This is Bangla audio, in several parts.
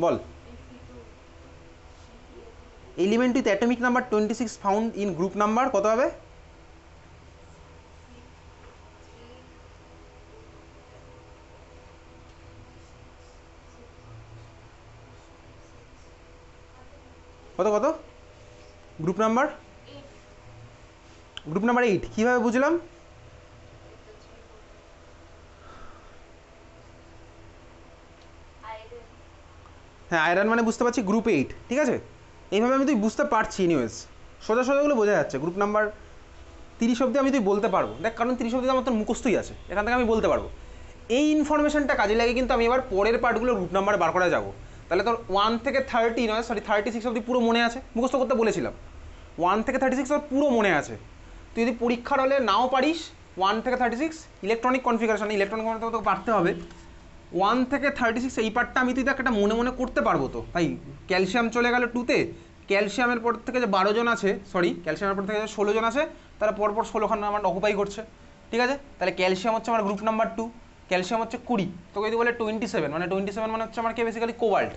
Ball. Element with atomic number 26 found in group number কত হবে? কত কত গ্রুপ নাম্বার? Group number 8। কীভাবে বুঝলাম? হ্যাঁ আয়রন মানে বুঝতে পারছি গ্রুপ 8, ঠিক আছে। এইভাবে আমি তুই বুঝতে পারছি এনিওয়েজ, সোজা সোজাগুলো বোঝা যাচ্ছে। গ্রুপ নাম্বার 30 অবধি আমি তুই বলতে পারবো, দেখ কারণ 30 অবধি আমার তোর মুখস্থই আছে, এখান থেকে আমি বলতে পারবো। এই ইনফরমেশনটা কাজে লাগে কিন্তু আমি এবার পরের পার্টগুলো গ্রুপ নাম্বার বার করা যাবো। তাহলে তোর 1 থেকে 30 নয় সরি 36 অবধি পুরো মনে আছে, মুখস্থ করতে বলেছিলাম। 1 থেকে 36 তোর পুরো মনে আছে। তুই যদি পরীক্ষার হলে নাও পারিস 1 থেকে 36 ইলেকট্রনিক কনফিগারেশন, ইলেকট্রনিক কনফিগারেশন তোকে পারতে হবে। 1 থেকে 36 এই পার্টটা আমি তুই দেখ একটা মনে মনে করতে পারবো তো ভাই। ক্যালসিয়াম চলে গেল 2তে, ক্যালসিয়ামের পর থেকে যে 12 জন আছে, সরি ক্যালসিয়ামের পর থেকে যে 16 জন আছে, তারা পরপর 16খান নাম্বার অকুপাই করছে, ঠিক আছে। তাহলে ক্যালসিয়াম হচ্ছে আমার গ্রুপ নাম্বার 2, ক্যালসিয়াম হচ্ছে 20, তোকে যদি বলে 27, মানে 27 মানে হচ্ছে আমার কে বেসিক্যালি কোবাল্ট।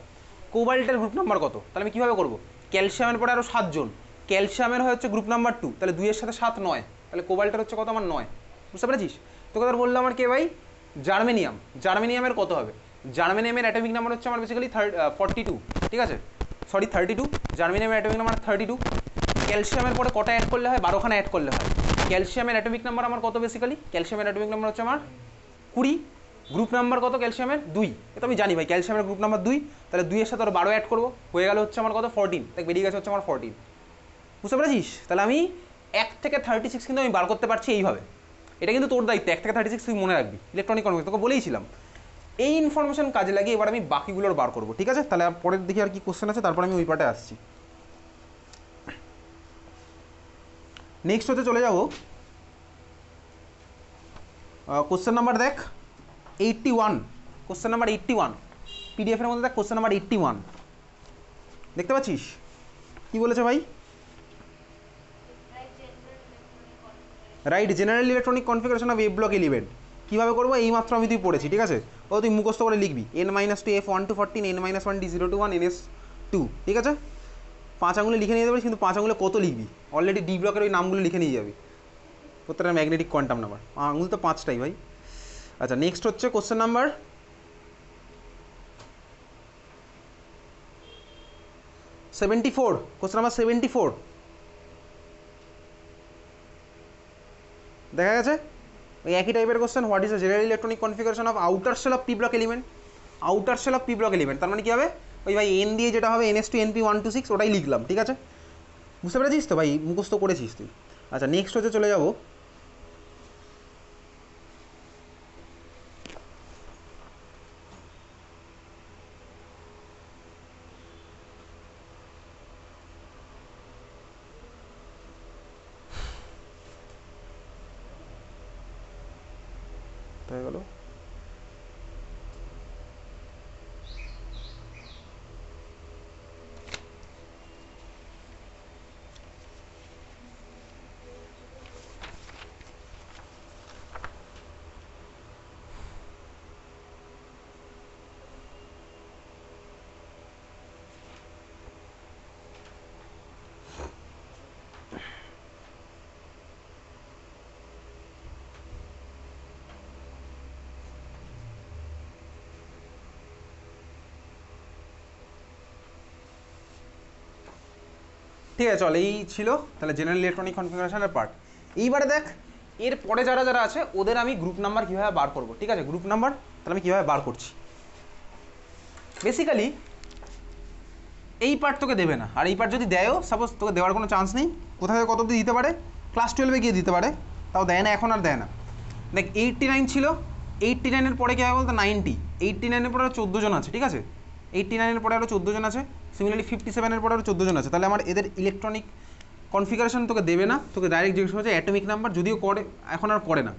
কোবাল্টের গ্রুপ নাম্বার কত? তাহলে আমি কীভাবে করবো? ক্যালসিয়ামের পরে আরও 7 জন, ক্যালসিয়ামের হচ্ছে গ্রুপ নাম্বার 2, তাহলে 2 এর সাথে 7 9, তাহলে কোবাল্টের হচ্ছে কত আমার 9, বুঝতে পেরেছিস? তোকে ধর বললো আমার কে ভাই জার্মেনিয়াম, জার্মেনিয়ামের কত হবে? জার্মেনিয়ামের অ্যাটমিক নাম্বার হচ্ছে আমার বেসিক্যালি 42, ঠিক আছে, সরি 32, জার্মেনিয়ামের অ্যাটমিক নাম্বার 32। ক্যালসিয়ামের পরে কটা অ্যাড করলে হয়? 12খানা অ্যাড করলে হয়। ক্যালসিয়ামের অ্যাটমিক নাম্বার আমার কত বেসিক্যালি? ক্যালসিয়ামের অ্যাটমিক নাম্বার হচ্ছে আমার 20, গ্রুপ নাম্বার কত ক্যালসিয়ামের? 2, এটা আমি জানি ভাই ক্যালসিয়ামের গ্রুপ নাম্বার 2, তাহলে 2 এর সাথে আরও 12 অ্যাড করবো, হয়ে গেল হচ্ছে আমার কত 14, দেখ বেরিয়ে গেছে হচ্ছে আমার 14, বুঝতে পেরেছিস? তাহলে আমি 1 থেকে 36 কিন্তু আমি বার করতে পারছি এইভাবে। এটা কিন্তু তোর দায়িত্ব, 1 থেকে 36 তুই মনে রাখবি, ইলেকট্রনিক কনফিগারেশন তোকে বলেইছিলাম। এই ইনফরমেশন কাজে লাগিয়ে এবার আমি বাকিগুলোর বার করবো, ঠিক আছে। তাহলে পরের দেখি আর কি কোশ্চেন আছে, তারপর আমি ওই পার্টে আসছি। নেক্সট হতে চলে যাবো কোশ্চেন নাম্বার দেখ 81, কোশ্চেন নাম্বার 81 পিডিএফের মধ্যে দেখ কোশ্চেন নাম্বার 81 দেখতে পাচ্ছিস কি বলেছে ভাই? Right general electronic configuration of A block element. কীভাবে করবো এই মাত্র আমি তুই পড়েছি, ঠিক আছে। ও তুই মুখস্থ করে লিখবি n-2 f1 to 14 n-1 d0 to 1 ns2, ঠিক আছে। 5 আঙুলে লিখে নিয়ে যাবি, কিন্তু 5 আঙুলে কত লিখবি? অলরেডি ডি ব্লকের ওই নামগুলো লিখে নিয়ে যাবি, প্রত্যেকটা ম্যাগনেটিক কোয়ান্টাম নাম্বার, আঙুল তো 5টাই ভাই। আচ্ছা নেক্সট হচ্ছে কোশ্চেন নাম্বার 74, কোশ্চেন নাম্বার 74 দেখা গেছে ওই একই টাইপের question. What is the general electronic configuration of outer shell of P block element? Outer shell of P block element তার মানে কী হবে? ওই ভাই এন দিয়ে যেটা হবে ns2 np126 ওটাই লিখলাম, ঠিক আছে, বুঝতে পেরেছিস তো ভাই, মুখস্থ করেছিস তুই। আচ্ছা নেক্সট হচ্ছে চলে যাবো হয়ে গেল ঠিক আছে চল, এই ছিল তাহলে জেনারেল ইলেকট্রনিক কনফিগারেশনের পার্ট। এইবারে দেখ এর পরে যারা যারা আছে ওদের আমি গ্রুপ নাম্বার কীভাবে বার করবো, ঠিক আছে। গ্রুপ নাম্বার তাহলে আমি কীভাবে বার করছি, বেসিক্যালি এই পার্ট তোকে দেবে না, আর এই পার্ট যদি দেয়ও সাপোজ তোকে দেওয়ার কোনো চান্স নেই। কোথায় কত অবধি দিতে পারে? ক্লাস 12-এ গিয়ে দিতে পারে, তাও দেয় না, এখন আর দেয় না। দেখ 89 ছিল, 89-এর পরে কী হয় বলতো 90, 89-এর পরে আরও 14 জন আছে, ঠিক আছে। 89-এর পরে আরও 14 জন আছে, সিমিলারলি 57-এর পরে আরও 14 জন আছে। তাহলে আমার এদের ইলেকট্রনিক কনফিগারেশন তোকে দেবে না, তোকে ডাইরেক্ট জিজ্ঞেস করছে অ্যাটমিক নাম্বার, যদিও করে এখন আর করে না।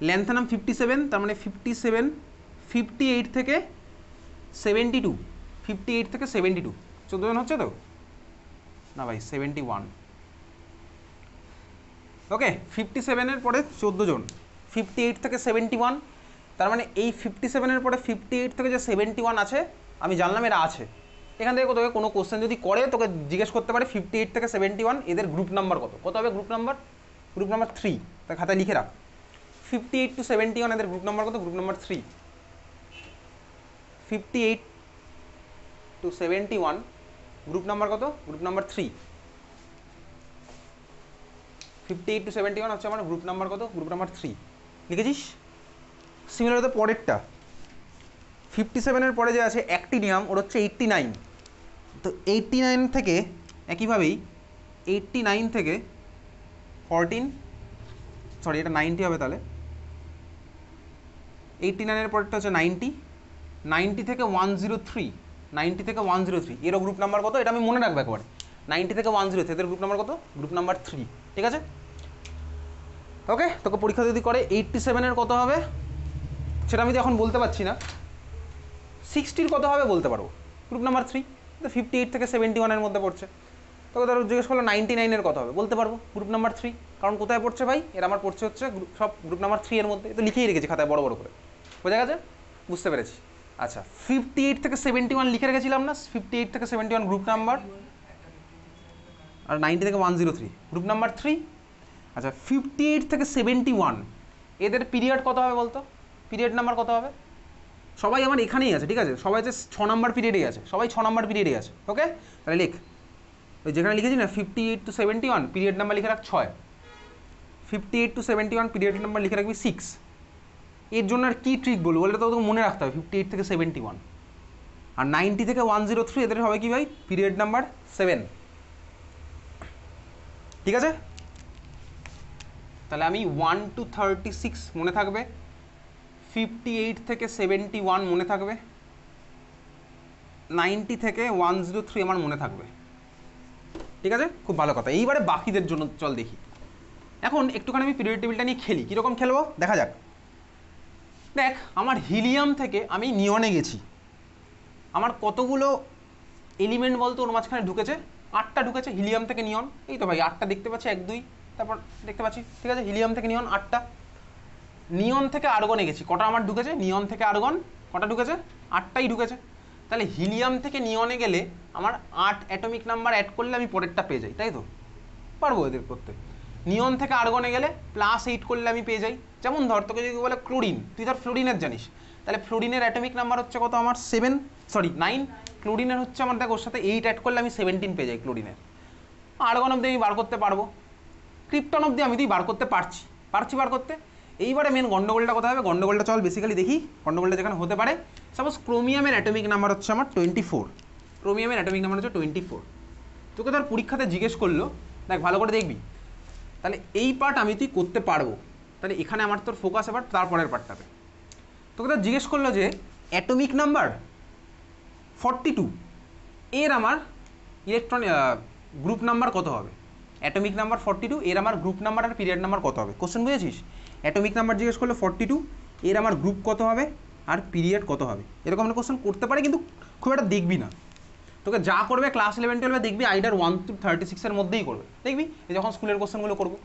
ল্যান্থানাম 57, তার মানে 57, 58 থেকে 72, 58 থেকে 72 14 জন হচ্ছে তো না ভাই 71, ওকে 57-এর পরে 14 জন, 58 থেকে 71, তার মানে এই 57-এর পরে 58 থেকে যে 71 আছে আমি জানলাম এরা আছে। এখান থেকে তোকে কোনো কোশ্চেন যদি করে তোকে জিজ্ঞেস করতে পারে 58 থেকে 71 এদের গ্রুপ নাম্বার কত, কত হবে গ্রুপ নাম্বার 3, তার খাতায় লিখে রাখ। 58 to 71 এদের গ্রুপ নাম্বার কত, group number 3। 58 to 71 group number কত, গ্রুপ নাম্বার 3। 58 to 71 হচ্ছে আমার গ্রুপ নাম্বার কত, গ্রুপ নাম্বার 3। লিখেছিস? সিমিলার তো পরেরটা 57 এর পরে যে আছে অ্যাক্টিনিয়াম, ওর হচ্ছে 89। তো 89 থেকে একইভাবেই 89 থেকে 14, সরি এটা 90 হবে, তাহলে 89 এর পরেরটা হচ্ছে 90, 90 থেকে 103, 90 থেকে 103 এরও গ্রুপ নাম্বার কত, এটা আমি মনে রাখবো একবার। 90 থেকে 103 এদের গ্রুপ নাম্বার কত, গ্রুপ নাম্বার 3। ঠিক আছে, ওকে। তোকে পরীক্ষা যদি করে 87 এর কত হবে সেটা আমি তো এখন বলতে পারছি না, 60 কত হবে বলতে পারবো, গ্রুপ নাম্বার 3। তো 58 থেকে 71 এর মধ্যে পড়ছে। তোকে ধরো জিজ্ঞেস করলো 99 এর কত হবে, বলতে পারবো গ্রুপ নাম্বার 3, কারণ কোথায় পড়ছে ভাই, এর আমার পড়ছে হচ্ছে সব গ্রুপ নাম্বার 3 এর মধ্যে, তো লিখেই রেখেছি খাতায় বড় বড় করে। বোঝা গেছে? বুঝতে পেরেছি। আচ্ছা 58 থেকে 71 লিখে রেখেছিলাম না, 58 থেকে 71 গ্রুপ নাম্বার, আর 90 থেকে 103 গ্রুপ নাম্বার 3। আচ্ছা 58 থেকে 71 এদের পিরিয়ড কত হবে বলতো, পিরিয়ড নাম্বার কত হবে? সবাই আমার এখানেই আছে, ঠিক আছে, সবাই হচ্ছে 6 নাম্বার পিরিয়ডেই আছে, সবাই 6 নাম্বার পিরিয়ডেই আছে। ওকে, তাহলে লিখ, ওই যেখানে লিখেছি না 58 to 71 পিরিয়ড নাম্বার লিখে রাখ 6, 58 to 71 পিরিয়ড নাম্বার লিখে রাখবি 6। এর জন্য আর কি ট্রিক বলবো বলে তো তোকে মনে রাখতে হবে 58 থেকে 71। আর 90 থেকে 103 এদের হবে কি ভাই, পিরিয়ড নাম্বার 7। ঠিক আছে, তাহলে আমি 1 to 36 মনে থাকবে, 58 থেকে 71 মনে থাকবে, 90 থেকে 103 আমার মনে থাকবে। ঠিক আছে, খুব ভালো কথা। এইবারে বাকিদের জন্য চল দেখি। এখন একটুখানি আমি পিরিয়ড টেবিলটা নিয়ে খেলি, কীরকম খেলবো দেখা যাক। দেখ, আমার হিলিয়াম থেকে আমি নিয়নে গেছি, আমার কতগুলো এলিমেন্ট বলতো ওর মাঝখানে ঢুকেছে, 8টা ঢুকেছে হিলিয়াম থেকে নিয়ন। এই তো ভাই 8টা দেখতে পাচ্ছি, 1 2 তারপর দেখতে পাচ্ছি, ঠিক আছে, হিলিয়াম থেকে নিয়ন 8টা। নিয়ন থেকে আর্গনে গেছি, কটা আমার ঢুকেছে, নিয়ন থেকে আর্গন কটা ঢুকেছে, 8টাই ঢুকেছে। তাহলে হিলিয়াম থেকে নিয়নে গেলে আমার 8 অ্যাটমিক নাম্বার অ্যাড করলে আমি পরেরটা পেয়ে যাই, তাই তো? পারবো এদের করতে। নিয়ন থেকে আর্গনে গেলে +8 করলে আমি পেয়ে যাই। যেমন ধর তোকে যদি বলে ক্লোরিন, তুই ধর ফ্লোরিনের জানিস, তাহলে ফ্লোরিনের অ্যাটমিক নাম্বার হচ্ছে কত আমার 9, ক্লোরিনের হচ্ছে আমার, দেখ ওর সাথে 8 অ্যাড করলে আমি 17 পেয়ে যাই ক্লোরিনের। আর্গন অব্দি আমি বার করতে পারবো, ক্রিপ্টন অব্দি আমি বার করতে পারছি বার করতে। এইবারে মেন গন্ডগোলটা কোথায় হবে, গন্ডগোলটা চল বেসিক্যালি দেখি। গন্ডগোলটা যেখানে হতে পারে, সাপোজ ক্রোমিয়ামের অ্যাটমিক নাম্বার হচ্ছে আমার 24, ক্রোমিয়ামের অ্যাটমিক নাম্বার হচ্ছে 24। তোকে ধর পরীক্ষাতে জিজ্ঞেস করলো, দেখ ভালো করে দেখবি, তাহলে এই পার্ট আমি তুই করতে পারবো। তাহলে এখানে আমার তোর ফোকাস এবার তারপরের পার্টটাতে। তোকে ধর জিজ্ঞেস করলো যে অ্যাটমিক নাম্বার 42 এর আমার ইলেকট্রন গ্রুপ নাম্বার কত হবে, অ্যাটমিক নাম্বার 42 এর আমার গ্রুপ নাম্বার আর পিরিয়ড নাম্বার কত হবে। কোশ্চেন বুঝেছিস? অ্যাটমিক নাম্বার জিজ্ঞেস করলো 42, এর আমার গ্রুপ কত হবে আর পিরিয়ড কত হবে, এরকম একটা কোশ্চেন করতে পারে, কিন্তু খুব একটা দেখবি না। তোকে যা করবে ক্লাস 11-12 দেখবি আইডার 1 to 36 এর মধ্যেই করবে, দেখবি যখন স্কুলের কোশ্চেনগুলো করবো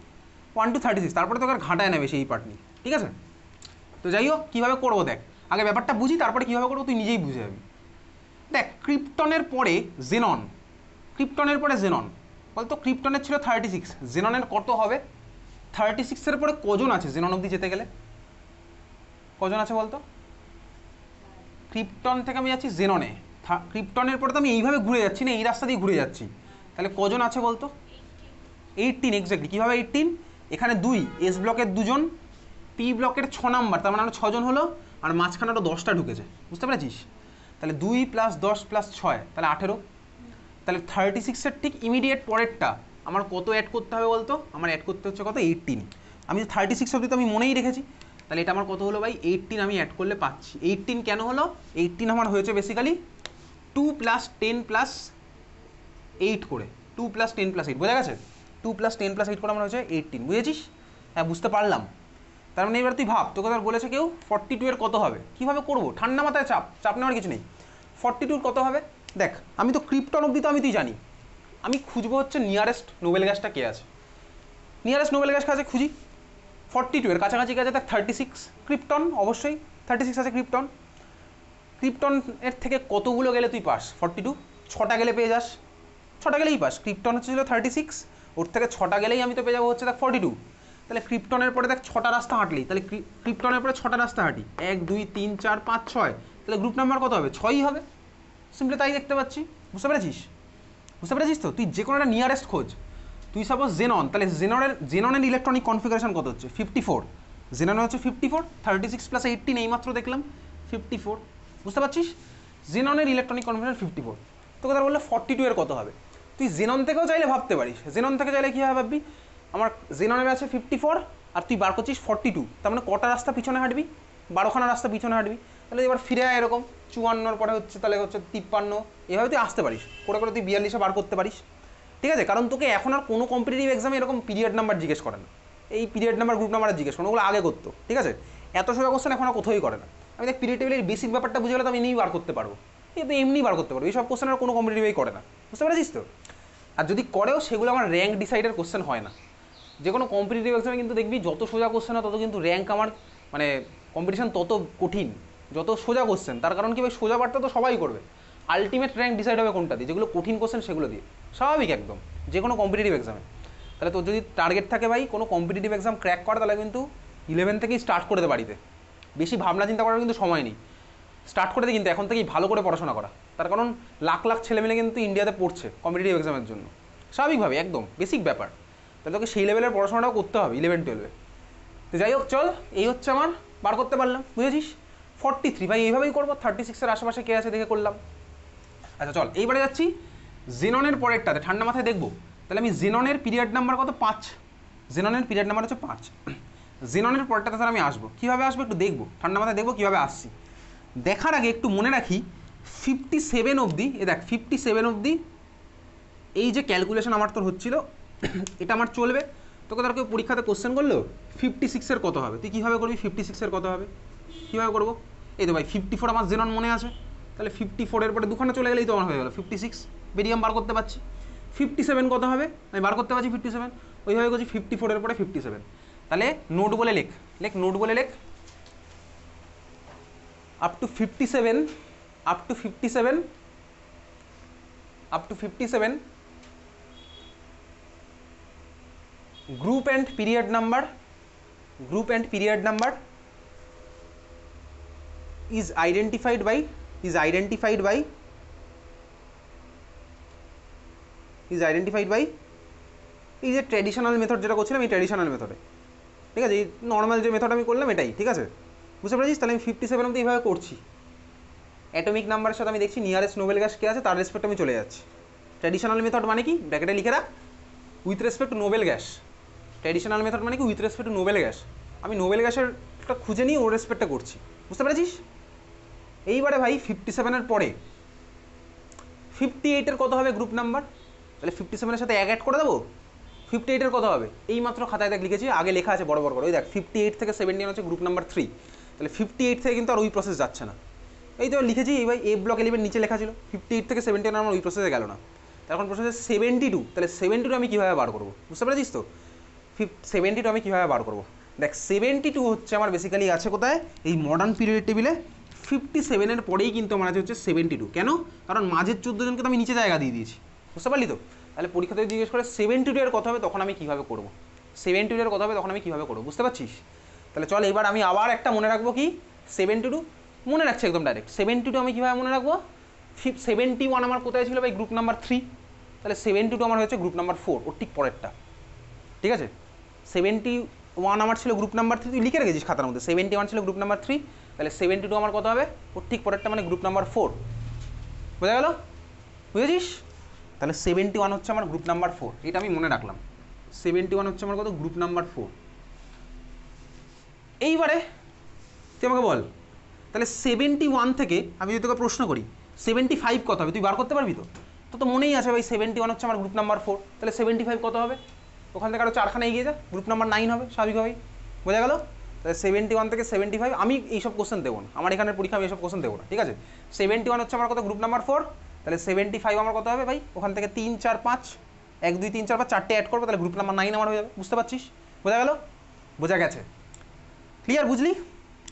1 to 36, তারপরে তোকে আর ঘাটায় নেবে সেই পার্ট নিয়ে। ঠিক আছে, তো যাই হোক কীভাবে করবো দেখ, আগে ব্যাপারটা বুঝি, তারপরে কীভাবে করবো তুই নিজেই বুঝে যাবি। দেখ, ক্রিপ্টনের পরে জেনন, ক্রিপ্টনের পরে জেনন, বলতো ক্রিপ্টনের ছিল 36, জেননের কত হবে? 36-এর পরে কজন আছে জেনন অবধি যেতে গেলে, কজন আছে বলতো? ক্রিপ্টন থেকে আমি যাচ্ছি জেননে, ক্রিপ্টনের পরে তো আমি এইভাবে ঘুরে যাচ্ছি না, এই রাস্তা দিয়ে ঘুরে যাচ্ছি, তাহলে কজন আছে বলতো? 18, এক্স্যাক্টলি। কীভাবে 18? এখানে 2, এস ব্লকের 2 জন, পি ব্লকের 6 নাম্বার, তার মানে আমরা 6 জন হলো, আর মাঝখানে আরও 10টা ঢুকেছে, বুঝতে পেরেছিস? তাহলে 2 + 10 + 6 তাহলে 18। তাহলে 36-এর ঠিক ইমিডিয়েট পরেরটা আমার কত অ্যাড করতে হবে বলতো? আমার অ্যাড করতে হচ্ছে কত, 18। আমি 36 অবধি তো আমি মনেই রেখেছি, তাহলে এটা আমার কত হলো ভাই, 18 আমি অ্যাড করলে পাচ্ছি। 18 কেন হলো? 18 আমার হয়েছে বেসিক্যালি 2 + 10 + 8 করে, 2 + 10 + 8, বোঝা গেছে? 2 + 10 + 8 করে আমার হচ্ছে 18, বুঝেছিস? হ্যাঁ, বুঝতে পারলাম। তার মানে এবার তুই ভাব, তোকে ধর বলেছে কেউ 42 এর কত হবে, কীভাবে করবো? ঠান্ডা মাথায় চাপ নেওয়ার কিছু নেই। 42 কত হবে? দেখ, আমি তো ক্রিপ্টন অবধি তো তুই জানি, আমি খুঁজবো হচ্ছে নিয়ারেস্ট নোবেল গ্যাসটা কে আছে, নিয়ারেস্ট নোবেল গ্যাস কাছে খুঁজি। 42 এর কাছাকাছি গেছে দেখ 36, ক্রিপ্টন অবশ্যই 36 আছে ক্রিপ্টন। ক্রিপ্টনের থেকে কতগুলো গেলে তুই পাস? 42, 6টা গেলে পেয়ে যাস, 6টা গেলেই পাস। ক্রিপ্টন হচ্ছে ছিল 36, ওর থেকে 6টা গেলেই আমি তো পেয়ে যাবো হচ্ছে দেখ 42। তাহলে ক্রিপ্টনের পরে দেখ 6টা রাস্তা হাঁটলি, তাহলে ক্রিপ্টনের পরে 6টা রাস্তা হাঁটি, 1 2 3 4 5 6, তাহলে গ্রুপ নাম্বার কত হবে? 6ই হবে। সিম্পলি তাই দেখতে পাচ্ছি। বুঝতে পেরেছিস? বুঝতে পেরেছিস তো? তুই যে কোনো একটা নিয়ারেস্ট খোঁজ। তুই সাপোজ জেনন, তাহলে জেননের ইলেকট্রনিক কনফিগারেশন কত হচ্ছে? 54। জেনন হচ্ছে 54, 36 + 18 এইমাত্র দেখলাম 54। বুঝতে পারছিস? জেননের ইলেকট্রনিক কনফিগারেশন 54। তোকে তার বললে 42 এর কত হবে? তুই জেনন থেকেও চাইলে ভাবতে পারিস। জেনন থেকে চাইলে কী হবে ভাববি? আমার জেননের আছে 54 আর তুই বার করছিস 42, তার মানে কটা রাস্তা পিছনে হাঁটবি? 12খানা রাস্তা পিছনে হাঁটবি। তাহলে এবার ফিরে আয় এরকম 54 পরে হচ্ছে, তাহলে হচ্ছে 53, এভাবে তুই আসতে পারিস, করে করে তুই 42-এ বার করতে পারিস। ঠিক আছে? কারণ তোকে এখন আর কোনো কম্পিটিটিভ এক্সামে এরকম পিরিয়ড নাম্বার জিজ্ঞেস করে না, এই পিরিয়ড নাম্বার গ্রুপ নাম্বার জিজ্ঞেস করে, ওগুলো আগে করতো। ঠিক আছে? এত সোজা কোশ্চেন এখন আর কোথাওই করে না। আমি দেখ পিরিয়ড টেবিলের বেসিক ব্যাপারটা বুঝে গেলে তো আমি এমনি বার করতে পারবো, কিন্তু এমনি বার করতে পারবো। এইসব কোশ্চেন আর কোনো কম্পিটিটিভই করে না। বুঝতে পেরেছিস তো? আর যদি করেও সেগুলো আমার র্যাঙ্ক ডিসাইডের কোশ্চেন হয় না। যে কোনো কম্পিটিটিভ এক্সামে কিন্তু দেখবি যত সোজা কোশ্চেন হয় তত কিন্তু র্যাঙ্ক আমার, মানে কম্পিটিশন তত কঠিন, যত সোজা কোশ্চেন। তার কারণ কি ভাই, সোজা পারটা তো সবাই করবে, আলটিমেট র্যাঙ্ক ডিসাইড হবে কোনটা দিয়ে? যেগুলো কঠিন কোশ্চেন সেগুলো দিয়ে। স্বাভাবিক একদম, যে কোনো কম্পিটিটিভ এক্সামে। তাহলে তোর যদি টার্গেট থাকে ভাই কোনো কম্পিটিটিভ এক্সাম ক্র্যাক করা, তাহলে কিন্তু 11 থেকেই স্টার্ট করে দে বাড়িতে। বেশি ভাবনা চিন্তা করার কিন্তু সময় নেই, স্টার্ট করে দে কিন্তু এখন থেকেই ভালো করে পড়াশোনা করা। তার কারণ লাখ লাখ ছেলেমেলে কিন্তু ইন্ডিয়াতে পড়ছে কম্পিটিটিভ এক্সামের জন্য, স্বাভাবিকভাবে একদম বেসিক ব্যাপার। তাহলে তোকে সেই লেভেলের পড়াশোনাটাও করতে হবে 11-12-এ। তো যাই হোক, চল, এই হচ্ছে আমার বার করতে পারলাম, বুঝেছিস? 43 ভাই, এইভাবেই করবো। 36-এর আশেপাশে কে আছে দেখে করলাম। আচ্ছা চল, এইবারে যাচ্ছি জেননের পরেরটাতে, ঠান্ডা মাথায় দেখবো। তাহলে আমি জেননের পিরিয়ড নাম্বার কত? 5। জেননের পিরিয়ড নাম্বার হচ্ছে 5। জেননের পরেরটাতে তাহলে আমি আসবো, কীভাবে আসবো একটু দেখবো, ঠান্ডা মাথায় দেখবো কীভাবে আসছি। দেখার আগে একটু মনে রাখি 57 অবধি, এ দেখ 57 অবধি এই যে ক্যালকুলেশন আমার তোর হচ্ছিল, এটা আমার চলবে। তোকে তার কেউ পরীক্ষাতে কোশ্চেন করলো 56-এর কত হবে, তুই কীভাবে করবি? 56-এর কত হবে কীভাবে করবো? এই তো ভাই 54 আমার জেনন মনে আছে, তাহলে 54-এর পরে দুখানা চলে গেলেই তো আমার হয়ে গেলো 56, বেরিয়াম বার করতে পারছি। 57 কত হবে আমি বার করতে পারছি 57, ওইভাবে করছি 54-এর পরে 57। তাহলে নোট বলে লেখ, নোট বলে লেখ, up to 57, up to 57, up to 57 group and period number, group and period number is identified by, is identified by, is identified by এই যে ট্র্যাডিশনাল মেথড যেটা করছিলাম, এই ট্র্যাডিশনাল মেথডে। ঠিক আছে? এই নর্মাল যে মেথড আমি করলাম এটাই। ঠিক আছে? বুঝতে পেরেছিস? তাহলে আমি 57 অবধি এইভাবে করছি। অ্যাটমিক নাম্বারের সাথে আমি দেখছি নিয়ারেস্ট নোবেল গ্যাস কে আছে, তার রেসপেক্ট আমি চলে যাচ্ছি। ট্র্যাডিশনাল মেথড মানে কি, ব্র্যাকেটে লিখে রাখ, with respect to Nobel gas. Traditional method মানে কি, with respect to Nobel gas. আমি নোবেল গ্যাসের একটা খুঁজে নিই, ওর রেসপেক্টটা করছি। বুঝতে পেরেছিস? এইবারে ভাই 57-এর পরে 58-এর কত হবে গ্রুপ নাম্বার? তাহলে 57-এর সাথে অ্যাড করে দেবো। 58-এর কত হবে? এই মাত্র খাতায় দেখ লিখেছি, আগে লেখা আছে বড় বড় করে, ওই দেখ 58 থেকে 71 হচ্ছে গ্রুপ নাম্বার 3। তাহলে 58 থেকে কিন্তু আর ওই প্রসেস যাচ্ছে না। এই তো লিখেছি, এই ভাই এ ব্লক 11 নিচে লেখা ছিল, 58 থেকে 71 আমার ওই প্রসেসে গেল না। এখন প্রসেসে 72, তাহলে 72 আমি কীভাবে বার করবো? বুঝতে পেরেছিস তো? 72 আমি কীভাবে বার করবো? দেখ 72 হচ্ছে আমার বেসিক্যালি আছে কোথায়, এই মডার্ন পিরিয়ড টেবিলে 57-এর পরেই কিন্তু আমার আছে হচ্ছে 72। কেন? কারণ মাঝের 14 জনকে তো আমি নিচে জায়গা দিয়ে দিয়েছি। বুঝতে পারলি তো? তাহলে পরীক্ষাতে জিজ্ঞেস করে 72-এর কথা হবে, তখন আমি কীভাবে করবো? 72-এর কথা হবে তখন আমি কীভাবে করবো? বুঝতে পারছিস? তাহলে চল এবার আমি আবার একটা মনে রাখবো, কি 72 মনে রাখছি একদম ডাইরেক্ট। 72 আমি কীভাবে মনে রাখবো? 71 আমার কোথায় ছিল ভাই? Group number 3। তাহলে 72 আমার হচ্ছে গ্রুপ নাম্বার 4, ওর ঠিক পরেরটা। ঠিক আছে? 71 আমার ছিল গ্রুপ নাম্বার 3, তুই লিখে রেখেছিস খাতার মধ্যে, 71 ছিল গ্রুপ নাম্বার 3। তাহলে 72 আমার কত হবে? ওর ঠিক পরেরটা মানে গ্রুপ নাম্বার 4। বোঝা গেল? বুঝেছিস? তাহলে 71 হচ্ছে আমার গ্রুপ নাম্বার 4, এটা আমি মনে রাখলাম। 71 হচ্ছে আমার কত? Group number 4। এইবারে তুই আমাকে বল, তাহলে 71 থেকে আমি যদি তোকে প্রশ্ন করি 75 কত হবে, তুই বার করতে পারবি তো? তো মনেই আছে ভাই 71 হচ্ছে আমার গ্রুপ নাম্বার 4, তাহলে 75 কত হবে? ওখান থেকে আরও 4খানা এগিয়ে যা, গ্রুপ নাম্বার 9 হবে স্বাভাবিকভাবেই। বোঝা গেল? তাহলে 71 থেকে 75 আমি এইসব কোশ্চেন দেবো না, আমার এখানের পরীক্ষা আমি এইসব কোশ্চেন দেবো না। ঠিক আছে? 71 হচ্ছে আমার কত? Group number 4। তাহলে 75 আমার কত হবে ভাই? ওখান থেকে 3 4 5, 1 2 3 4 5, 4টে অ্যাড করবো, তাহলে গ্রুপ নাম্বার 9 আমার হয়ে যাবে। বুঝতে পারছিস? বোঝা গেল? বোঝা গেছে? ক্লিয়ার? বুঝলি?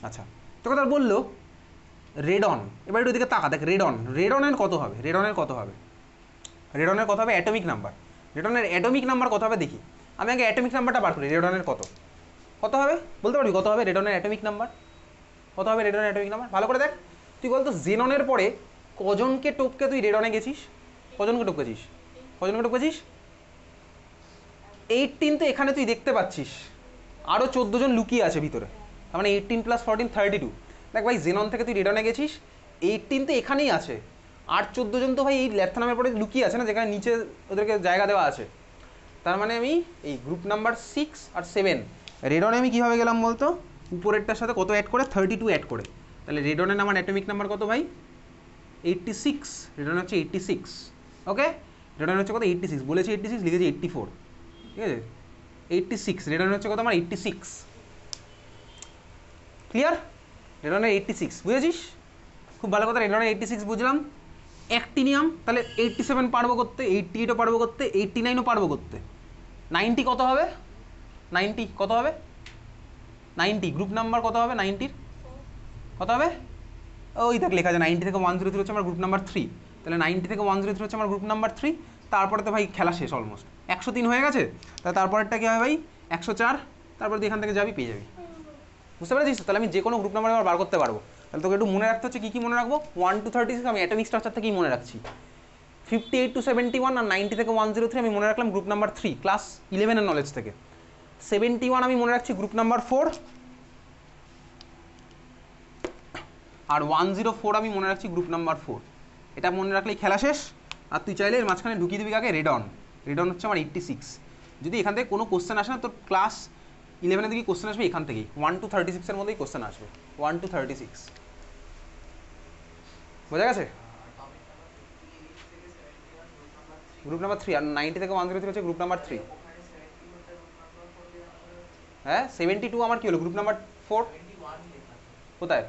আচ্ছা, তোকে তার বললো রেডন, এবার একটু দিকে তাকা, দেখ রেডন, রেডনের কত হবে, রেডনের কত হবে, রেডনের কত হবে অ্যাটমিক নাম্বার, রেডনের অ্যাটমিক নাম্বার কত হবে দেখি। আমি আগে অ্যাটমিক নাম্বারটা বার করি, রেডনের কত কত হবে বলতে পারবি, কত হবে রেডনের অ্যাটমিক নাম্বার, কত হবে রেডনের অ্যাটমিক নাম্বার, ভালো করে দেখ। তুই বলতো জেননের পরে কজনকে টপকে তুই রেডনে গেছিস, কজনকে টপকেছিস, কজনকে টপকেছিস 18, তো এখানে তুই দেখতে পাচ্ছিস আরও 14 জন লুকিয়ে আছে ভিতরে, তার মানে 18 + 14 32। দেখ ভাই জেনন থেকে তুই রেডনে গেছিস, 18 তো এখানেই আছে, আর 14 জন তো ভাই এই ল্যাথনামের পরে লুকিয়ে আছে না, যেখানে নিচে ওদেরকে জায়গা দেওয়া আছে। তার মানে আমি এই গ্রুপ নাম্বার 6 আর 7 রেডনে আমি কীভাবে গেলাম বলতো, উপরেরটার সাথে কত অ্যাড করে 32 অ্যাড করে, তাহলে রেডনের আমার অ্যাটমিক নাম্বার কত ভাই 86, রেডন হচ্ছে 86। ওকে, রেডন হচ্ছে কত 86, বলেছি 86 লিখেছি 84, ঠিক আছে 86, রেডন হচ্ছে কত আমার 86, ক্লিয়ার, রেডনের 86 বুঝেছিস, খুব ভালো কথা, রেডনের 86 বুঝলাম। অ্যাক্টিনিয়াম তাহলে 87 পারবো করতে, 88ও পারবো করতে, 89ও পারবো করতে, 90 কত হবে, 90 কত হবে, 90 গ্রুপ নাম্বার কত হবে 90-র কত হবে, ওই দেখ লেখা আছে 90 থেকে 103 হচ্ছে আমার গ্রুপ নাম্বার 3, তাহলে 90 থেকে 103 হচ্ছে আমার গ্রুপ নাম্বার 3, তারপরে তো ভাই খেলা শেষ অলমোস্ট, 103 হয়ে গেছে, তাহলে তারপরেরটা কী হবে ভাই 104, তারপর তুই এখান থেকে যাবি পেয়ে যাবি, বুঝতে পেরেছিস, তাহলে আমি যে কোনো গ্রুপ নাম্বার আবার বার করতে পারবো। তাহলে তোকে একটু মনে রাখতে হচ্ছে কী কী মনে রাখবো, 1 to 36 আমি অ্যাটমিক স্ট্রাকচার থেকেই মনে রাখছি, 58 to 71 আর 90 থেকে 103 আমি মনে রাখলাম গ্রুপ নাম্বার 3 ক্লাস 11-এর নলেজ থেকে, 71 আমি মনে রাখছি গ্রুপ নাম্বার 4, আর 104 আমি মনে রাখছি গ্রুপ নাম্বার 4, এটা মনে রাখলেই খেলা শেষ। আর তুই চাইলে এর মাঝখানে ঢুকিয়ে দিবি আগে রেডন, রেডন হচ্ছে আমার 86, যদি এখান থেকে কোনো কোশ্চেন আসে না তোর ক্লাস 11-এর দিকে কোশ্চেন আসবে এখান থেকেই, 1 to 36-এর মধ্যেই কোশ্চেন আসবে, 1 to 36, বোঝা গেছে, গ্রুপ নাম্বার 3, আর 90 থেকে 103 হচ্ছে গ্রুপ নাম্বার 3, হ্যাঁ 72 আমার কী হলো গ্রুপ নাম্বার 4, কোথায়,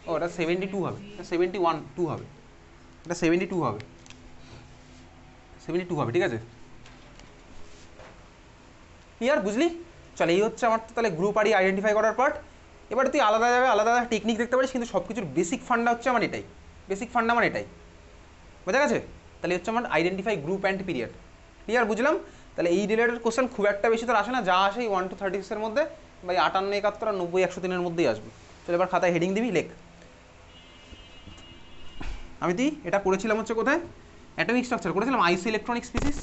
ও এটা 72 হবে, এটা 71 হবে, এটা 72 হবে, 72 হবে, ঠিক আছে ক্লিয়ার, বুঝলি, চল এই হচ্ছে আমার তো তাহলে গ্রুপ আরই আইডেন্টিফাই করার পার্ট। এবারে তুই আলাদা যাবে, আলাদা আলাদা টেকনিক দেখতে পারিস, কিন্তু সব কিছুর বেসিক ফান্ডা হচ্ছে আমার এটাই, বেসিক ফান্ডা আমার এটাই, বোঝা গেছে, তাহলে হচ্ছে আমার identify group and period, clear বুঝলাম। তাহলে এই রিলেটেড কোশ্চেন খুব একটা বেশি তোর আসে না, যা আসে এই 1 to 36-এর মধ্যে, বা 58, 71 আর 90, 103-এর মধ্যেই আসবে। চল এবার খাতায় হেডিং দিবি, লেখ। আমি তুই এটা করেছিলাম হচ্ছে কোথায়, অ্যাটমিক স্ট্রাকচার করেছিলাম, আইসো ইলেকট্রনিক স্পিসিস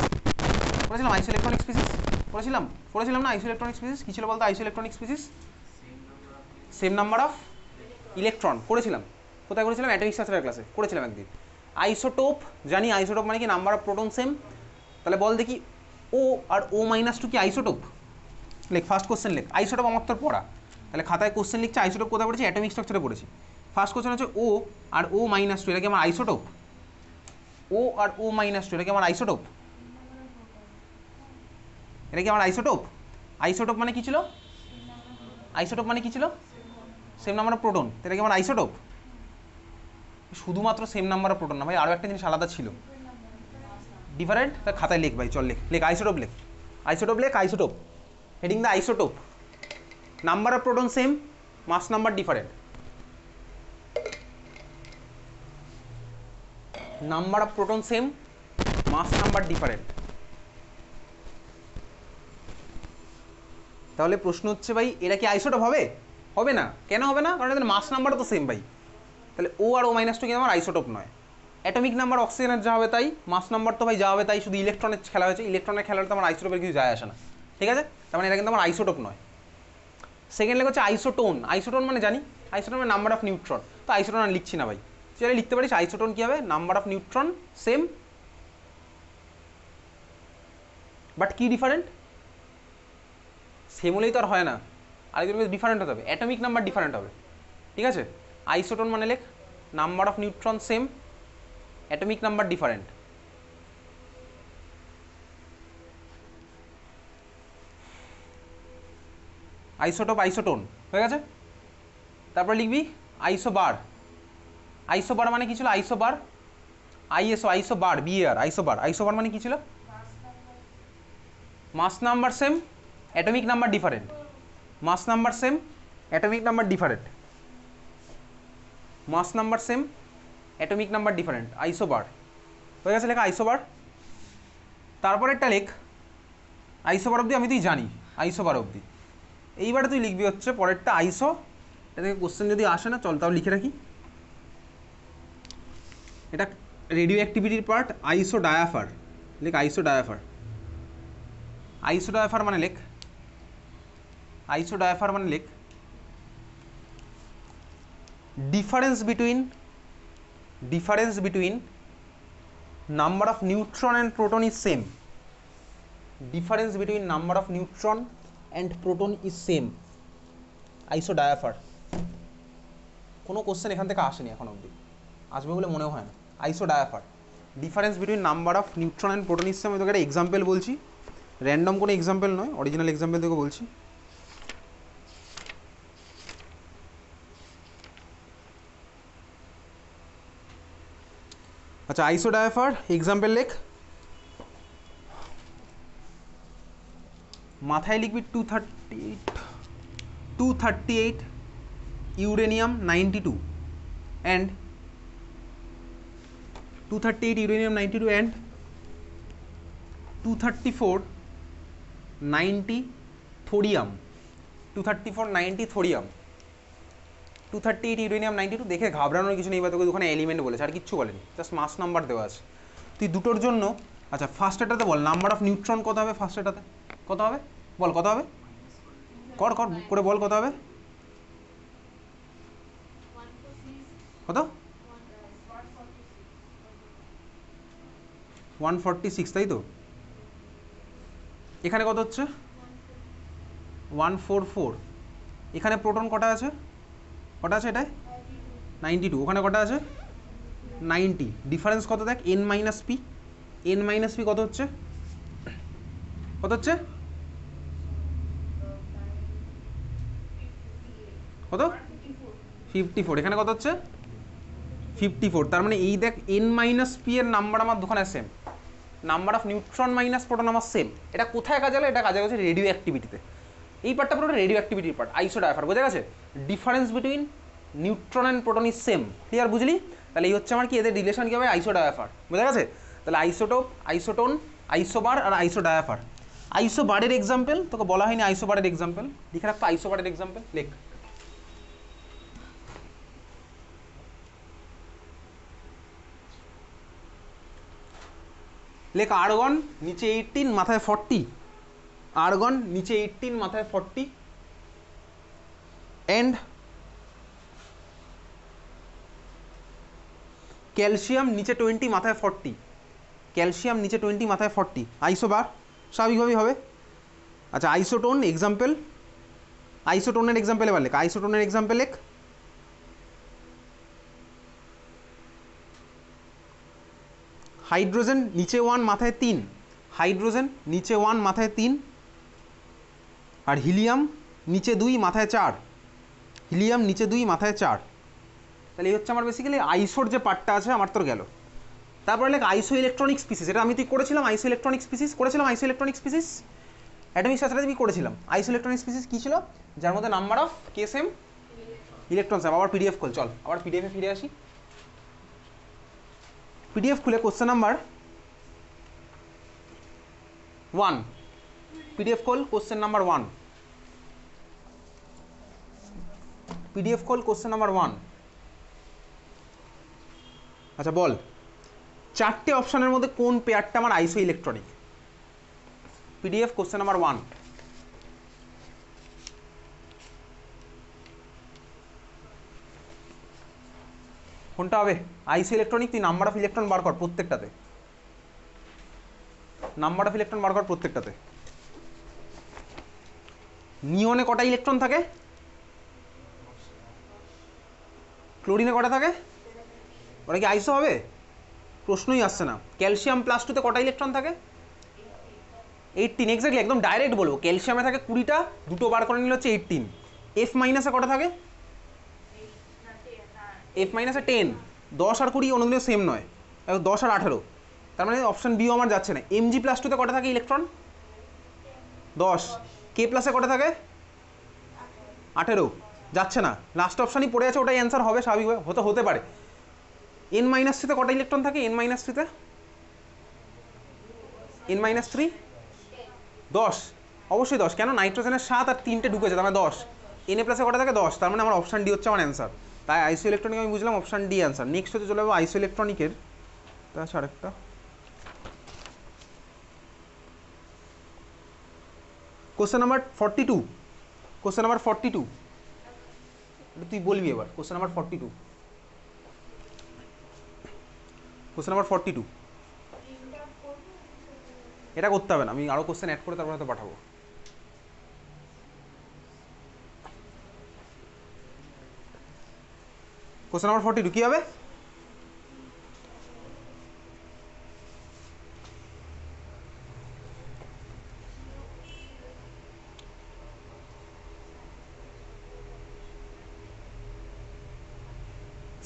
করেছিলাম, আইসো ইলেকট্রনিক স্পিসিস করেছিলাম না, আইসো ইলেকট্রনিক স্পিসিস কী ছিল বলতো, আইসো electronic species same number of electron করেছিলাম, কোথায় করেছিলাম, অ্যাটমিক স্ট্রাকচারের ক্লাসে করেছিলাম একদিন। আইসোটোপ জানি, আইসোটোপ মানে কি নাম্বার অফ প্রোটন সেম, তাহলে বল দেখি ও আর O-2 কি আইসোটোপ, লেখ ফার্স্ট কোশ্চেন লেখ, আইসোটোপ আমার তোর পড়া, তাহলে খাতায় কোশ্চেন লিখছে আইসোটোপ কোথায় পড়েছি, অ্যাটমিক স্ট্রাকচারে পড়েছি। ফার্স্ট কোশ্চেন হচ্ছে ও আর O-2 এটা কি আমার আইসোটোপ, ও আর O-2 এটা কি আমার আইসোটোপ, এটা কি আমার আইসোটোপ, আইসোটোপ মানে কি ছিল, আইসোটোপ মানে কি ছিল সেম নাম্বার অফ প্রোটন, এটা কি আমার আইসোটোপ, শুধুমাত্র সেম নাম্বার অফ প্রোটন না ভাই, আরও একটা জিনিস আলাদা ছিল, ডিফারেন্ট, তার খাতায় লেখ ভাই, চল লেখ, লেখ আইসোটোপ, লেখ আইসোটোপ, লেখ isotope, heading the isotope, number of proton same, mass number different, number of proton same, mass number different. তাহলে প্রশ্ন হচ্ছে ভাই এরা কি আইসোটোপ হবে, হবে না, কেন হবে না, কারণ এদের মাস নাম্বার তো সেম ভাই, তাহলে ও আর O-2 কিন্তু আমার আইসোটোপ নয়। অ্যাটমিক নাম্বার অক্সিজেনের যা হবে তাই, মাস নাম্বার তো ভাই যা হবে তাই, শুধু ইলেকট্রনের খেলা হয়েছে, ইলেকট্রনের খেলাতে আমার আইসোটোপের কিছু যায় আসে না, ঠিক আছে, তার মানে এটা কিন্তু আমার আইসোটোপ নয়। সেকেন্ড লেগ হচ্ছে আইসোটোন, আইসোটোন মানে জানি, আইসোটোন মানে নাম্বার অফ নিউট্রন, তো আইসোটোন আর লিখছি না ভাই, চলে লিখতে পারিস আইসোটোন কী হবে, number of neutron same, but কি ডিফারেন্ট, সেম হলেই তো আর হয় না, আরেকজন ডিফারেন্ট হতে হবে, অ্যাটমিক নাম্বার ডিফারেন্ট হবে, ঠিক আছে, আইসোটোন মানে লেখ number of neutron same, atomic number different. Isotope isotone হয়ে গেছে, তারপর লিখবি আইসোবার, আইসোবার মানে কি ছিল, isobar ISO, isobar BR, isobar, isobar মানে কি ছিল, mass number same, atomic number different, mass number same, atomic number different, mass number same, atomic number different, isobar হয়ে গেছে লেখা আইসোবার। তারপরেরটা লেখ আইসোবার অবধি আমি তুই জানি, আইসোবার অবধি। এইবারে তুই লিখবি হচ্ছে পরেরটা আইসো, এটা থেকে কোশ্চেন যদি আসে না চল তাও লিখে রাখি। এটা রেডিও অ্যাক্টিভিটির পার্ট, আইসো ডায়াফার, লেখ আইসো ডায়াফার। আইসো ডায়াফার মানে লেখ, আইসো ডায়াফার মানে লেখ difference between number of neutron and proton is same, difference between number of neutron and proton is same, আইসো ডায়াফার। কোনো কোশ্চেন এখান থেকে আসেনি এখন অবধি, আসবে বলে মনেও হয় না। Isodiapher, difference between number of neutron and proton is same. আমি তোকে একটা এক্সাম্পল বলছি, র্যান্ডম কোনো এক্সাম্পল নয়, অরিজিনাল এক্সাম্পল তোকে বলছি। আচ্ছা আইসো ডায়াফার এক্সাম্পল লেখ, মাথায় লিখবি 238 uranium 92 and 238 uranium 92 and 234 90 thorium, 234 90 thorium, 238 uranium 92। দেখে ঘাবড়ানোর কিছু নেই, বা তোকে ওখানে এলিমেন্ট বলেছে, আর কিচ্ছু বলেনি, জাস্ট মাস নাম্বার দেওয়া আছে। তুই দুটোর জন্য, আচ্ছা ফার্স্ট এটাতে বল নাম্বার অফ নিউট্রন কত হবে, ফার্স্ট এটাতে কত হবে বল, কত হবে কর কর করে বল কত হবে, কত 146, তাই তো। এখানে কত হচ্ছে 144, এখানে প্রোটন কটা আছে, কটা আছে এটাই 92, ওখানে কটা আছে 90, ডিফারেন্স কত দেখ n minus P, n minus P কত হচ্ছে, কত হচ্ছে কত 54, এখানে কত হচ্ছে 54। তার মানে এই দেখ n মাইনাস পি এর নাম্বার আমার দুখানে same, number of neutron minus proton আমার সেম। এটা কোথায় কাজে লাগে, এটা কাজে গেছে রেডিও অ্যাক্টিভিটিতে। এই পার্টটা পুরো রেডিও অ্যাক্টিভিটির পার্ট, আইসো ডায়াফার, বোঝা গেছে। Difference between neutron and proton is same, clear বুঝলি। তাহলে এই হচ্ছে আমার কি, এদের রিলেশন কী হবে, আইসো ডায়াফার, বোঝা গেছে। তাহলে আইসোটোপ, আইসোটোন, আইসোবার আর আইসো ডায়াফার। আইসোবারের এক্সাম্পল তোকে বলা হয়নি, আইসোবারের এক্সাম্পল লিখে রাখতো, আইসোবারের এক্সাম্পল লেখ। লেখ আর্গন নিচে 18 মাথায় 40, আর্গন নিচে 18 মাথায় 40 এন্ড ক্যালসিয়াম নিচে 20 মাথায় 40, ক্যালসিয়াম নিচে 20 মাথায় 40, আইসোবার স্বাভাবিকভাবেই হবে। আচ্ছা আইসোটোন এক্সাম্পল, আইসোটোনের এক্সাম্পল এবার লেখ, আইসোটোনের এক্সাম্পল লেখ। হাইড্রোজেন নিচে 1 মাথায় 3, হাইড্রোজেন নিচে 1 মাথায় 3 আর হিলিয়াম নিচে 2 মাথায় 4, হিলিয়াম নিচে 2 মাথায় 4। তাহলে এই হচ্ছে আমার বেসিক্যালি আইসোর যে পার্টটা আছে আমার তোর গেল। তারপরে লেখ আইসো ইলেকট্রনিক স্পিসিস, এটা আমি তুই করেছিলাম, আইসো ইলেকট্রনিক স্পিসিস করেছিলাম, আইসো ইলেকট্রনিক স্পিসিস অ্যাটমিক স্ট্রাকচারে আমি করেছিলাম। আইসো ইলেকট্রনিক স্পিসিস কী ছিল, যার মধ্যে number of K same, electron same. আবার পিডিএফ খোল, চল আবার পিডিএফে ফিরে আসি। পিডিএফ খুলে কোশ্চেন নাম্বার 1, পিডিএফ খোল কোশ্চেন নাম্বার 1, পিডিএফ খোল কোশ্চেন নাম্বার 1। আচ্ছা বল চারটে অপশনের মধ্যে কোন পেয়ারটা আমার আইসো ইলেকট্রনিক, পিডিএফ কোশ্চেন নাম্বার 1। কোনটা হবে আইসো ইলেকট্রনিক, তুই নাম্বার অফ ইলেকট্রন বার কর প্রত্যেকটাতে, নাম্বার অফ ইলেকট্রন বার কর প্রত্যেকটাতে। নিয়নে কটা ইলেকট্রন থাকে, ক্লোরিনে কটা থাকে, ওটা কি আইসো হবে, প্রশ্নই আসছে না। ক্যালসিয়াম প্লাস 2তে কটা ইলেকট্রন থাকে, 18, এক্স্যাক্টলি একদম ডাইরেক্ট বলবো, ক্যালসিয়ামে থাকে 20টা, দুটো বার করে নিলে হচ্ছে 18। এফ মাইনাসে কটা থাকে, এফ মাইনাসে 10, 10 আর 20 অন্যদিনও সেম নয়, 10 আর 18, তার মানে অপশন বিও আমার যাচ্ছে না। এমজি প্লাস 2তে কটা থাকে ইলেকট্রন, 10, কে প্লাসে কটা থাকে 18, যাচ্ছে না, লাস্ট অপশানই পড়ে আছে, ওটাই অ্যান্সার হবে স্বাভাবিকভাবে, হতে পারে। এন মাইনাস থ্রিতে কটা ইলেকট্রন থাকে? এন মাইনাস থ্রিতে এন মাইনাস থ্রি 10, অবশ্যই 10। কেন? নাইট্রোজেনের 7 আর 3টে ঢুকেছে, তার মানে 10। এন এ প্লাসে কটা থাকে? 10। তার মানে আমার অপশান ডি হচ্ছে আমার অ্যান্সার। তাই আইসো ইলেকট্রনিক আমি বুঝলাম অপশান ডি অ্যান্সার। নেক্সট হচ্ছে চলে যাবো আইসো ইলেকট্রনিকের, তা আছে আরেকটা। কোশ্চেন নাম্বার 42, কোশ্চেন নাম্বার 42 তুই বলবি এবার। Question number 42, question number 42। এটা করতে হবে না, আমি আরও কোশ্চেন অ্যাড করে তারপর হয়তো পাঠাবো। কোশ্চেন নাম্বার 42 কী হবে?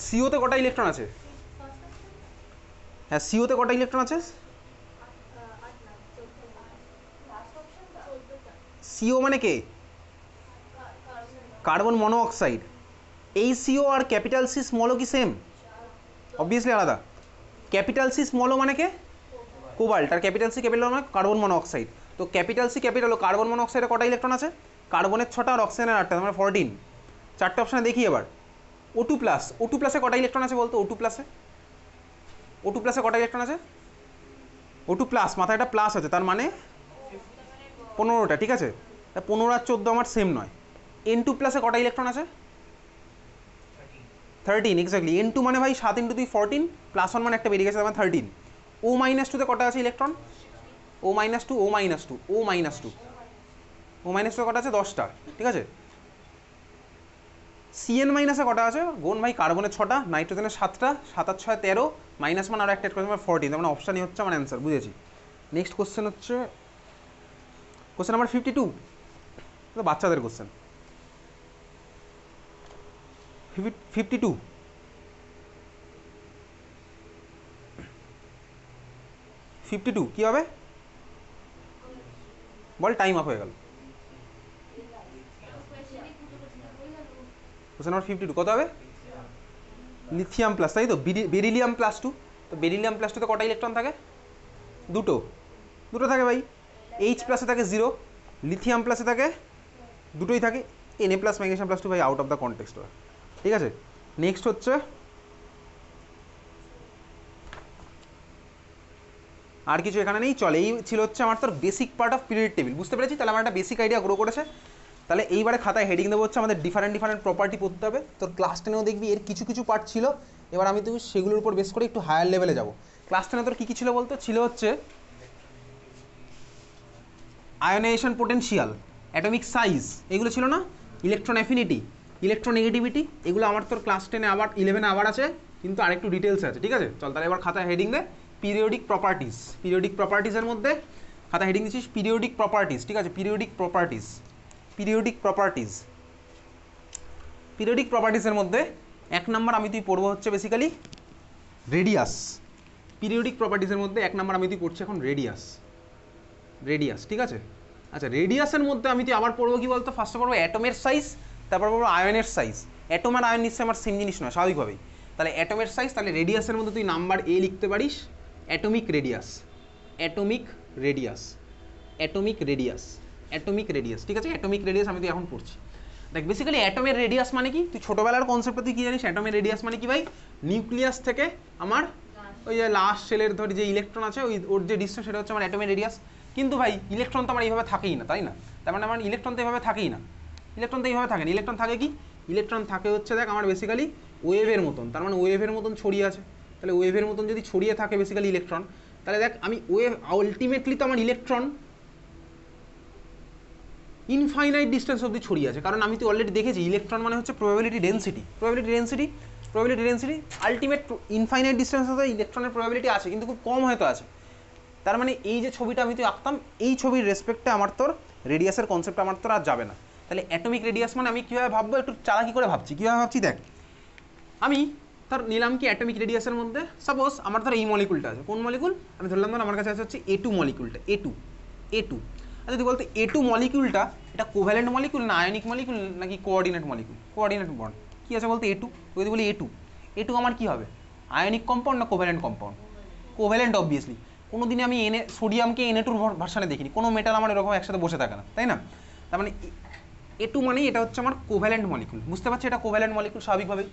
সিওতে কটা ইলেকট্রন আছে? হ্যাঁ, সিওতে কটা ইলেকট্রন আছে? সিও মানে কে? Carbon monoxide. এই সিও আর ক্যাপিটাল সি স্মলও কি সেম? অবভিয়াসলি আলাদা। ক্যাপিটাল সি স্মলও মানে কে? কোবাল্ট। আর ক্যাপিটাল সি ক্যাপিটাল মানে কার্বন মনোঅক্সাইড। তো capital C capital O carbon মনোঅক্সাইডে কটা ইলেকট্রন আছে? কার্বনের 6টা আর অক্সিজেনের 8টা, মানে 14। 4টে অপশানে দেখি এবার। O2 প্লাস, O2 প্লাসে কটা ইলেকট্রন আছে বলতো? O2 প্লাসে, O2 প্লাসে কটা ইলেকট্রন আছে? O2 প্লাস, মাথায় একটা প্লাস আছে, তার মানে 15টা, ঠিক আছে? 15 আর 14 আমার সেম নয়। N2 প্লাসে কটা ইলেকট্রন আছে? 13, এক্স্যাক্টলি। N2 মানে ভাই 7 × 2 14, প্লাস 1 মানে একটা বেরিয়ে গেছে, মানে 13। O মাইনাস 2তে কটা আছে electron? O minus 2, O minus 2, O minus 2, O minus 2 কটা আছে? 10টা, ঠিক আছে? CN মাইনাসে কটা আছে? গোন ভাই, কার্বনের 6টা, নাইট্রোজেনের 7টা, 7 আর 6 13, মাইনাস 1 আর একটা এড করে 14, তার মানে অপশানই হচ্ছে আমার অ্যান্সার। বুঝেছি। নেক্সট কোশ্চেন হচ্ছে কোশ্চেন নাম্বার 52, তো বাচ্চাদের কোশ্চেন। 52 52 কী হবে? বল, টাইম আপ হয়ে গেল। কোশ্চেন নাম্বার 52 কত হবে? লিথিয়াম প্লাস, তাই তো? Beryllium plus 2। তো বেরিলিয়াম প্লাস 2তে কটা ইলেকট্রন থাকে? দুটো থাকে ভাই। এইচ প্লাসে থাকে 0, লিথিয়াম প্লাসে থাকে দুটোই থাকে। Na প্লাস ম্যাগনেসিয়াম প্লাস 2 ভাই আউট অফ দ্য কনটেক্সট, ঠিক আছে? নেক্সট হচ্ছে আর কিছু এখানে নেই, চলে। এই ছিল হচ্ছে আমার তোর basic part of period table. বুঝতে পেরেছি? তাহলে আমার একটা বেসিক আইডিয়া গ্রো করেছে। তাহলে এইবারে খাতায় হেডিং দেবো হচ্ছে আমাদের ডিফারেন্ট প্রপার্টি পড়তে হবে। তোর ক্লাস 10এও দেখবি এর কিছু পার্ট ছিল। এবার আমি তুমি সেগুলোর উপর বেস করে একটু হায়ার লেভেলে যাবো। ক্লাস 10এ তোর কী কী ছিল বলতো? ছিল হচ্ছে আয়োনাইজেশন পোটেনশিয়াল, অ্যাটমিক সাইজ, এগুলো ছিল না? ইলেকট্রন অ্যাফিনিটি, ইলেকট্রোনেগেটিভিটি, এগুলো আমার তোর ক্লাস 10-এ আবার 11-এ আবার আছে, কিন্তু আরেকটু ডিটেলস আছে, ঠিক আছে? চল তাহলে এবার খাতায় হেডিং দে পিরিয়ডিক প্রপার্টিস। পিরিয়ডিক প্রপার্টিসের মধ্যে খাতা হেডিং দিচ্ছিস পিরিয়ডিক প্রপার্টিস, ঠিক আছে? Periodic properties, periodic properties, periodic প্রপার্টিসের মধ্যে 1 নম্বর আমি তুই পড়বো হচ্ছে বেসিক্যালি রেডিয়াস। পিরিয়ডিক প্রপার্টিসের মধ্যে 1 নম্বর আমি তুই পড়ছি এখন রেডিয়াস, রেডিয়াস, ঠিক আছে? আচ্ছা, রেডিয়াসের মধ্যে আমি তুই আবার পড়বো কি বলতো? ফার্স্টে পড়বো অ্যাটমের সাইজ, তারপর পড়বো আয়নের সাইজ। অ্যাটম আর আয়ন নিশ্চয়ই আমার সেম জিনিস নয় স্বাভাবিকভাবেই। তাহলে অ্যাটমের সাইজ, তাহলে রেডিয়াসের মধ্যে তুই নাম্বার এ লিখতে পারিস, atomic radius, atomic radius, atomic radius, atomic radius, ঠিক আছে? অ্যাটমিক রেডিয়াস আমি তুই এখন পড়ছি। দেখ, বেসিক্যালি অ্যাটমের রেডিয়াস মানে কি? তুই ছোটোবেলার কনসেপ্টটা তুই কী জানিস? অ্যাটমের রেডিয়াস মানে কি ভাই? নিউক্লিয়াস থেকে আমার ওই যে লাস্ট সেলের ধর যে ইলেকট্রন আছে ওর যে ডিস্টেন্স, সেটা হচ্ছে আমার অ্যাটমের রেডিয়াস। কিন্তু ভাই ইলেকট্রন তো আমার এইভাবে থাকেই না, তাই না? তার মানে আমার ইলেকট্রন তো এইভাবে থাকেই না, ইলেকট্রন তো এইভাবে থাকে না। ইলেকট্রন থাকে কি? ইলেকট্রন থাকে হচ্ছে দেখ আমার বেসিক্যালি ওয়েভের মতন, তার মানে ওয়েভের মতন ছড়িয়ে আছে। তাহলে ওয়েভের মতন যদি ছড়িয়ে থাকে বেসিক্যালি ইলেকট্রন, তাহলে দেখ আমি ওয়েভ আলটিমেটলি তো আমার ইলেকট্রন ইনফাইনাইট ডিস্টেন্স অবধি ছড়িয়ে আছে। কারণ আমি তো অলরেডি দেখেছি ইলেকট্রন মানে হচ্ছে probability density, probability density, probability density. Ultimate infinite ডিস্টেন্সে তো ইলেকট্রনের প্রবাবিলিটি আছে, কিন্তু খুব কম হয়তো আছে। তার মানে এই যে ছবিটা আমি তো আঁকতাম, এই ছবির রেসপেক্টে আমার তোর রেডিয়াসের কনসেপ্ট আমার তোর আর যাবে না। তাহলে অ্যাটমিক রেডিয়াস মানে আমি কীভাবে ভাববো? একটু চালাকি করে ভাবছি। কীভাবে ভাবছি দেখ, আমি ধর নিলাম কি অ্যাটমিক রেডিয়াসের মধ্যে সাপোজ আমার ধর এই মলিকুলটা আছে। কোন মলিকুল? আমি ধরলাম ধর আমার কাছে আছে হচ্ছে A2 মলিকুলটা, A2, A2। আর যদি বলতো A2 মলিকিউলটা এটা কোভ্যালেন্ট মলিকিউল না আয়নিক মলিকিউল নাকি কোঅর্ডিনেট মলিকিউল, কোঅর্ডিনেট বন্ড, কী আছে বলতো A2, যদি বলি A2 আমার কী হবে, আয়নিক কম্পাউন্ড না কোভ্যালেন্ট কম্পাউন্ড, কোভ্যালেন্ট অবভিয়াসলি। কোনো দিনে আমি সোডিয়ামকে Na2 ভার্সানে দেখিনি, কোনো মেটাল আমার এরকম একসাথে বসে থাকে না, তাই না? তার মানে A2 মানেই এটা হচ্ছে আমার কোভ্যালেন্ট মলিকিউল, বুঝতে পারছি এটা কোভ্যালেন্ট মলিকিউল স্বাভাবিকভাবেই।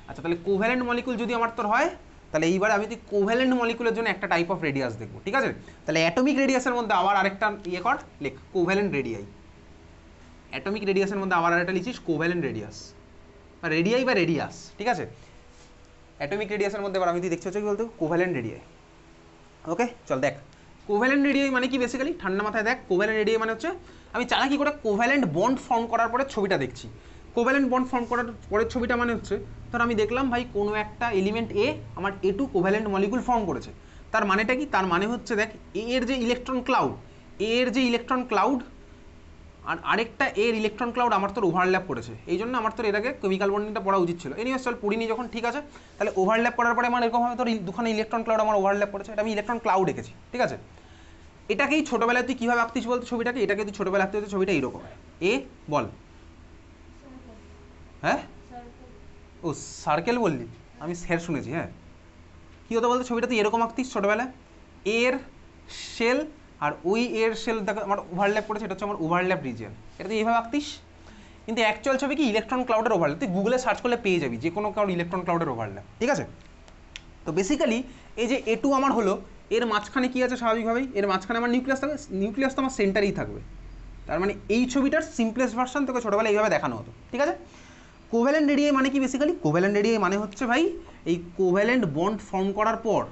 আচ্ছা তাহলে কোভ্যালেন্ট মলিকিউল যদি আমার তোর হয়, তাহলে এইবার আমি যদি কোভ্যালেন্ট মলিকিউলের জন্য একটা টাইপ অফ রেডিয়াস দেখবো, ঠিক আছে? তাহলে অ্যাটমিক রেডিয়াসের মধ্যে আবার আরেকটা কর, লেখ কোভ্যালেন্ট রেডিয়াই। অ্যাটমিক রেডিয়াসের মধ্যে আবার আরেকটা লিখিস কোভ্যালেন্ট রেডিয়াস বা রেডিয়াই বা রেডিয়াস, ঠিক আছে? অ্যাটমিক রেডিয়াসের মধ্যে এবার আমি দেখছি হচ্ছে কি বলতো কোভ্যালেন্ট রেডিয়াই। ওকে চল দেখ কোভ্যালেন্ট রেডিয়াই মানে কি বেসিক্যালি, ঠান্ডা মাথায় দেখ কোভ্যালেন্ট রেডিয়াই মানে হচ্ছে আমি চালাকি করে কোভ্যালেন্ট বন্ড ফর্ম করার পরে ছবিটা দেখছি। কোভ্যালেন্ট বন্ড ফর্ম করার পরের ছবিটা মানে হচ্ছে ধর আমি দেখলাম ভাই কোনো একটা এলিমেন্ট A আমার A2 কোভ্যালেন্ট মলিকিউল ফর্ম করেছে। তার মানেটা কি, তার মানে হচ্ছে দেখ এর যে ইলেকট্রন ক্লাউড আর আরেকটা এর ইলেকট্রন ক্লাউড আমার তোর ওভারল্যাপ করেছে, এই জন্য আমার তোর এর আগে কেমিক্যাল বন্ডিংটা পড়া উচিত ছিল। এনিওয়েজ চল পড়িনি যখন, ঠিক আছে? তাহলে ওভারল্যাপ করার পরে আমার এরকম হবে তোর দুখানে ইলেকট্রন ক্লাউড আমার ওভারল্যাপ করেছে, এটা আমি ইলেকট্রন ক্লাউড এঁকেছি, ঠিক আছে? এটাকেই ছোটোবেলায় তুই কীভাবে আঁকতিস বলতো ছবিটাকে, এটাকে তুই ছোটোবেলায় আঁকতে হতো ছবিটা এইরকম এ বল, হ্যাঁ ও সার্কেল বললি, আমি স্যার শুনেছি। হ্যাঁ কী হতো বলতো ছবিটা তুই এরকম আঁকতিস ছোটোবেলায়, এর শেল আর ওই এর শেল দেখো আমার ওভারল্যাপ করেছে, এটা হচ্ছে আমার ওভারল্যাপ রিজিয়ন, এটা তুই এইভাবে আঁকতিস। কিন্তু অ্যাকচুয়াল ছবি কি ইলেকট্রন ক্লাউডের ওভারল্যাপ, তুই গুগলে সার্চ করলে পেয়ে যাবি যে কোনো কারোর ইলেকট্রন ক্লাউডের ওভারল্যাপ, ঠিক আছে? তো বেসিক্যালি এই যে A2 আমার হলো, এর মাঝখানে কী আছে স্বাভাবিকভাবেই, এর মাঝখানে আমার নিউক্লিয়াস থাকবে, নিউক্লিয়াস তো আমার সেন্টারেই থাকবে। তার মানে এই ছবিটার সিম্পলেস্ট ভার্সন তোকে ছোটোবেলায় এইভাবে দেখানো হতো, ঠিক আছে? কোভ্যালেন্ট রেডিয়াই মানে কি বেসিক্যালি, কোভ্যালেন্ট রেডিয়াই মানে হচ্ছে ভাই এই কোভ্যালেন্ট বন্ড ফর্ম করার পর,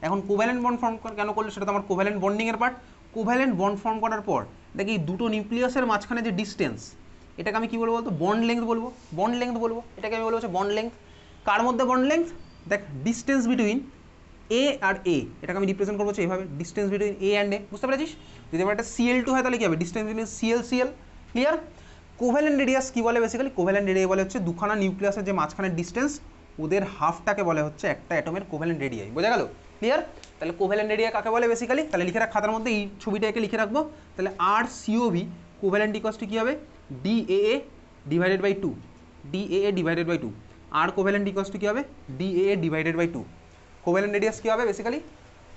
এখন কোভ্যালেন্ট বন্ড ফর্ম কেন করলো সেটা তো আমার কোভ্যালেন্ট বন্ডিংয়ের পার্ট। কোভ্যালেন্ট বন্ড ফর্ম করার পর দেখি এই দুটো নিউক্লিয়াসের মাঝখানে যে ডিস্টেন্স, এটাকে আমি কী বলবো বলতো, বন্ড লেংথ বলবো, এটাকে আমি বলবো হচ্ছে বন্ড লেংথ। কার মধ্যে বন্ড লেংথ, দেখ ডিস্টেন্স বিটুইন A আর A, এটাকে আমি রিপ্রেজেন্ট করবো এইভাবে, distance between A and A, বুঝতে পেরেছিস? যদি আমার একটা Cl2 হয় তাহলে কী হবে, distance between Cl, clear? Covalent radius কী বলে বেসিক্যালি, কোভ্যালেন্ট রেডিয়াই বলে হচ্ছে দুখানা নিউক্লিয়াসের যে মাঝখানের ডিস্টেন্স ওদের হাফটাকে বলে হচ্ছে একটা অ্যাটমের কোভ্যালেন্ট রেডিয়াই, বোঝা গেল? ক্লিয়ার? তাহলে কোভ্যালেন্ট রেডিয়াই কাকে বলে বেসিক্যালি, তাহলে লিখে রাখ খাতার মধ্যে, এই ছবিটাকে লিখে রাখবো। তাহলে RCOV কোভ্যালেন্ট ইকুয়ালস টু কী হবে, DAA ডিভাইডেড বাই 2, আর কোভ্যালেন্ট ইকুয়ালস টু কী হবে, DAA divided by 2। Covalent radius কী হবে বেসিক্যালি,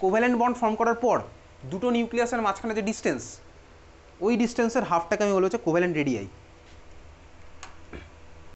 কোভ্যালেন্ট বন্ড ফর্ম করার পর দুটো নিউক্লিয়াসের মাঝখানে যে ডিস্টেন্স, ওই ডিস্টেন্সের হাফটাকে আমি বলে হচ্ছে কোভ্যালেন্ট রেডিয়াই।